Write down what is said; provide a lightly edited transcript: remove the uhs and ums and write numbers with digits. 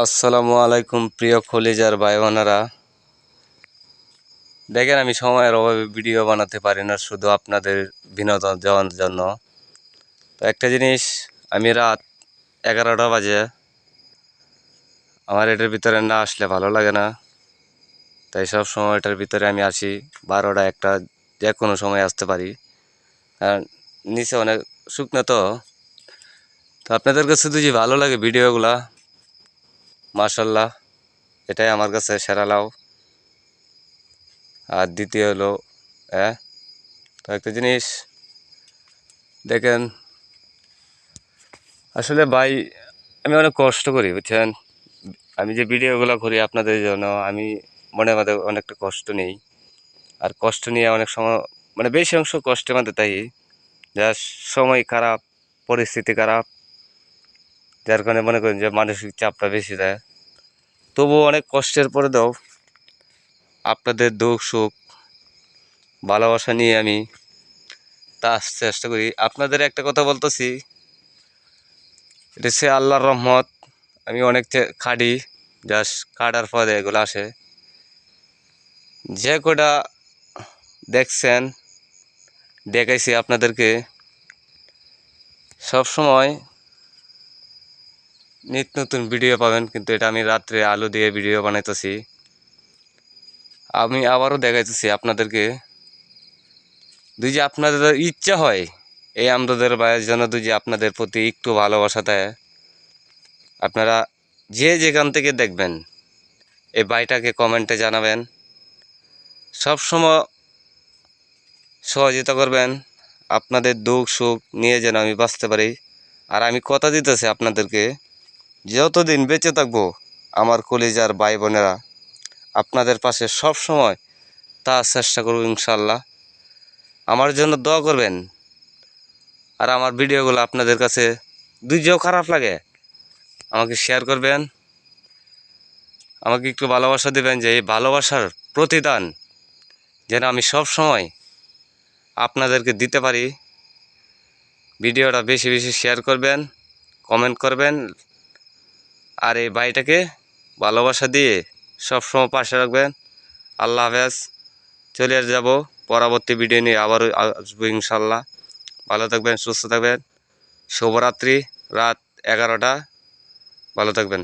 আসসালামু আলাইকুম প্রিয় কলিজার ভাই বোনেরা। দেখেন, আমি সময়ের অভাবে ভিডিও বানাতে পারি না, শুধু আপনাদের বিনোদন দেওয়ার জন্য। তো একটা জিনিস, আমি রাত 11টা বাজে, আমার এটার ভিতরে না আসলে ভালো লাগে না। তাই সব সময় এটার ভিতরে আমি আসি। 12টা 1টা যে কোনো সময় আসতে পারি, কারণ নিচে অনেক শুকনো। তো আপনাদের কাছে যদি ভালো লাগে ভিডিওগুলা, মাশাল্লাহ, এটাই আমার কাছে সেরা লাভ। আর দ্বিতীয় হলো, হ্যাঁ, তো একটা জিনিস দেখেন, আসলে ভাই, আমি অনেক কষ্ট করি, বুঝছেন। আমি যে ভিডিওগুলো করি আপনাদের জন্য, আমি মনে মধ্যে অনেকটা কষ্ট নেই। আর কষ্ট নিয়ে অনেক সময়, মানে বেশি অংশ কষ্টের মধ্যে তাই, যা সময় খারাপ, পরিস্থিতি খারাপ, যার কারণে মনে করেন যে মানসিক চাপটা বেশি দেয়। তবুও অনেক কষ্টের পরে দাও আপনাদের দুঃখ সুখ ভালোবাসা নিয়ে আমি তা চেষ্টা করি। আপনাদের একটা কথা বলতেছি, এটা সে আল্লাহর রহমত। আমি অনেক খাটি, জাস্ট কাটার পরে এগুলো আসে। যে কটা দেখছেন, দেখাইছি আপনাদেরকে, সব সময় নিত্য নতুন ভিডিও পাবেন, কিন্তু এটা আমি রাত্রে আলো দিয়ে ভিডিও বানাইতেছি। আমি আবারও দেখাইতেছি আপনাদেরকে, যদি আপনাদের ইচ্ছা হয় এই আমাদের ভাইয়ের জন্য, যদি আপনাদের প্রতি একটু ভালোবাসা দেয়, আপনারা যে যেখান থেকে দেখবেন এই ভাইটাকে কমেন্টে জানাবেন। সব সময় সহযোগিতা করবেন, আপনাদের দুঃখ সুখ নিয়ে যেন আমি বাঁচতে পারি। আর আমি কথা দিতেছি আপনাদেরকে, যতদিন বেঁচে থাকবো আমার কলিজার ভাই বোনেরা, আপনাদের পাশে সব সময় তা চেষ্টা করব ইনশাল্লাহ। আমার জন্য দোয়া করবেন। আর আমার ভিডিওগুলো আপনাদের কাছে দুইও খারাপ লাগে, আমাকে শেয়ার করবেন, আমাকে একটু ভালোবাসা দেবেন, যে এই ভালোবাসার প্রতিদান যেন আমি সব সময় আপনাদেরকে দিতে পারি। ভিডিওটা বেশি বেশি শেয়ার করবেন, কমেন্ট করবেন, আর এই ভাইটাকে ভালোবাসা দিয়ে সবসময় পাশে রাখবেন। আল্লাহ হাফেজ। চলে যাব পরবর্তী ভিডিও নিয়ে, আবারও আসবো ইনশাল্লাহ। ভালো থাকবেন, সুস্থ থাকবেন। শুভরাত্রি। রাত 11টা। ভালো থাকবেন।